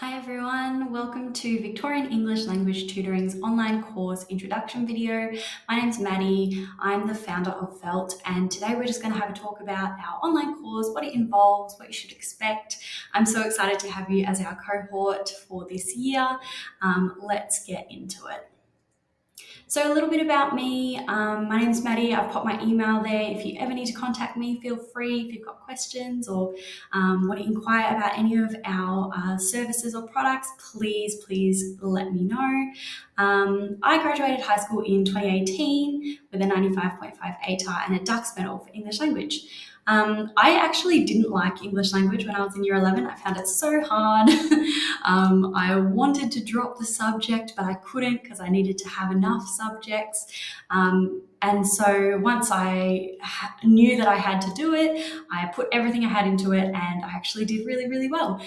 Hi everyone, welcome to Victorian English Language Tutoring's online course introduction video. My name's Maddie, I'm the founder of Felt, and today we're just going to have a talk about our online course, what it involves, what you should expect. I'm so excited to have you as our cohort for this year. Let's get into it. So a little bit about me, my name is Maddie, I've popped my email there. If you ever need to contact me, feel free. If you've got questions or want to inquire about any of our services or products, please let me know. I graduated high school in 2018 with a 95.5 ATAR and a Dux medal for English language. I actually didn't like English language when I was in year 11. I found it so hard. I wanted to drop the subject, but I couldn't because I needed to have enough subjects. And so once I knew that I had to do it, I put everything I had into it and I actually did really well.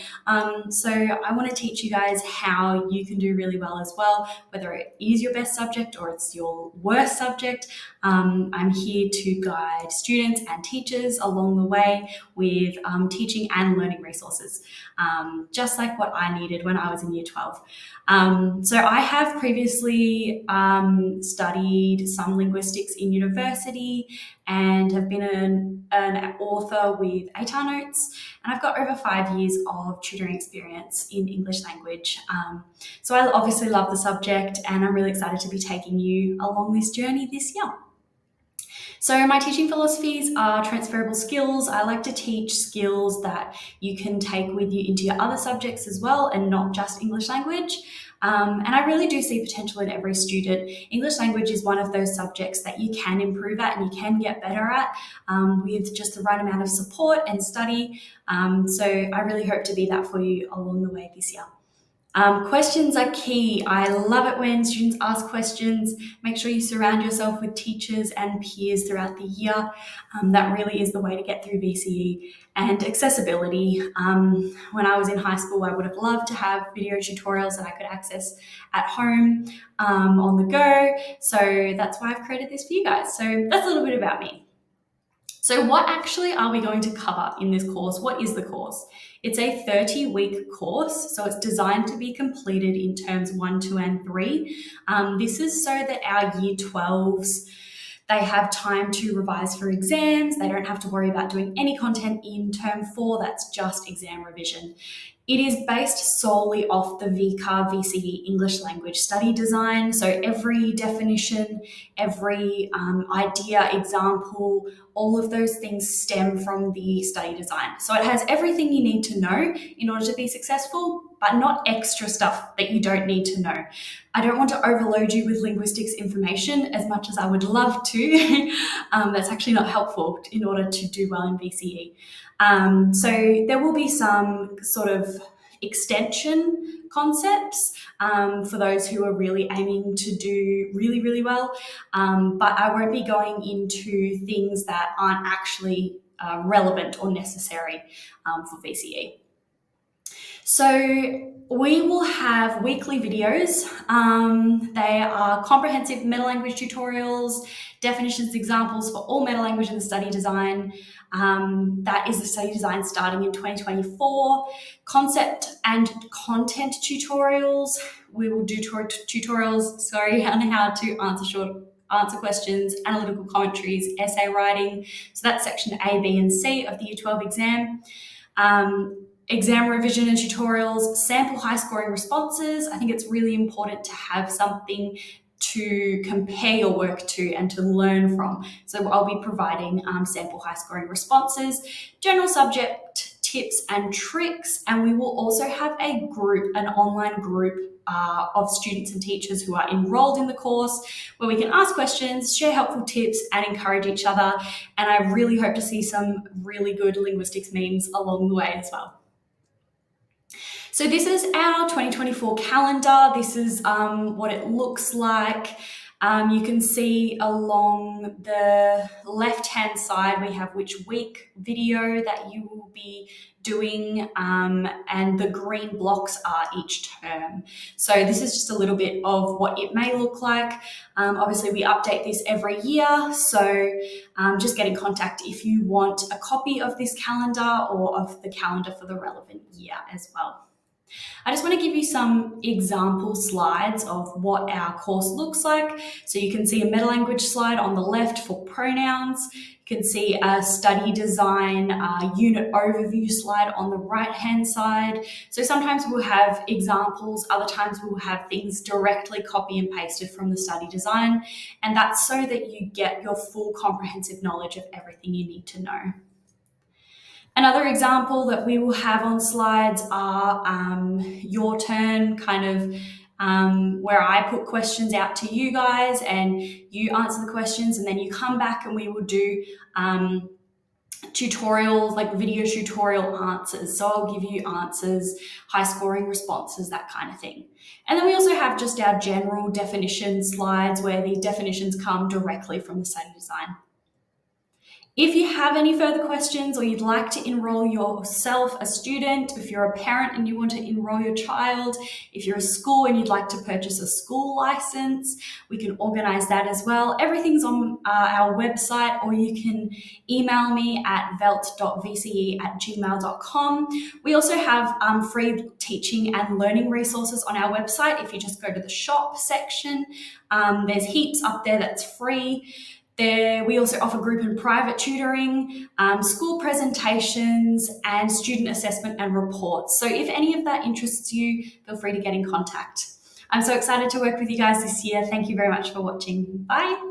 So I want to teach you guys how you can do really well as well, whether it is your best subject or it's your worst subject. I'm here to guide students and teachers along the way with teaching and learning resources, just like what I needed when I was in year 12. So I have previously studied some linguistics in university and have been an author with ATAR notes, and I've got over 5 years of tutoring experience in English language. So I obviously love the subject and I'm really excited to be taking you along this journey this year. So my teaching philosophies are transferable skills. I like to teach skills that you can take with you into your other subjects as well and not just English language. And I really do see potential in every student. English language is one of those subjects that you can improve at and you can get better at with just the right amount of support and study. So I really hope to be that for you along the way this year. Questions are key. I love it when students ask questions. Make sure you surround yourself with teachers and peers throughout the year. That really is the way to get through VCE. And accessibility. When I was in high school, I would have loved to have video tutorials that I could access at home, on the go. So that's why I've created this for you guys. So that's a little bit about me. So what actually are we going to cover in this course? What is the course? It's a 30-week course, so it's designed to be completed in terms 1, 2, and 3. This is so that our year 12s, they have time to revise for exams. They don't have to worry about doing any content in term 4. That's just exam revision. It is based solely off the VCAA VCE English Language Study Design. So every definition, every idea, example, all of those things stem from the study design. So it has everything you need to know in order to be successful, but not extra stuff that you don't need to know. I don't want to overload you with linguistics information as much as I would love to. That's actually not helpful in order to do well in VCE. So there will be some sort of extension concepts for those who are really aiming to do really well, but I won't be going into things that aren't actually relevant or necessary for VCE. So we will have weekly videos. They are comprehensive metalanguage tutorials, definitions, examples for all metalanguage and study design. That is the study design starting in 2024. Concept and content tutorials. We will do tutorials, on how to answer questions, analytical commentaries, essay writing. So that's section A, B, and C of the Year 12 exam. Exam revision and tutorials, sample high scoring responses. I think it's really important to have something to compare your work to and to learn from. So I'll be providing sample high scoring responses, general subject tips and tricks, and we will also have a group, an online group of students and teachers who are enrolled in the course where we can ask questions, share helpful tips and encourage each other. And I really hope to see some really good linguistics memes along the way as well. So this is our 2024 calendar. This is what it looks like. You can see along the left-hand side, we have which week video that you will be doing, and the green blocks are each term. So this is just a little bit of what it may look like. Obviously, we update this every year, so just get in contact if you want a copy of this calendar or of the calendar for the relevant year as well. I just want to give you some example slides of what our course looks like. So you can see a metalanguage slide on the left for pronouns. You can see a study design unit overview slide on the right-hand side. So sometimes we'll have examples, other times we'll have things directly copy and pasted from the study design. And that's so that you get your full comprehensive knowledge of everything you need to know. Another example that we will have on slides are your turn, kind of where I put questions out to you guys and you answer the questions, and then you come back and we will do tutorials, like video tutorial answers. So I'll give you answers, high scoring responses, that kind of thing. And then we also have just our general definition slides where the definitions come directly from the study design. If you have any further questions or you'd like to enroll yourself, a student, if you're a parent and you want to enroll your child, if you're a school and you'd like to purchase a school license, we can organize that as well. Everything's on our website, or you can email me at velt.vce@gmail.com. We also have free teaching and learning resources on our website. If you just go to the shop section, there's heaps up there that's free. We also offer group and private tutoring, school presentations, and student assessment and reports. So if any of that interests you, feel free to get in contact. I'm so excited to work with you guys this year. Thank you very much for watching. Bye.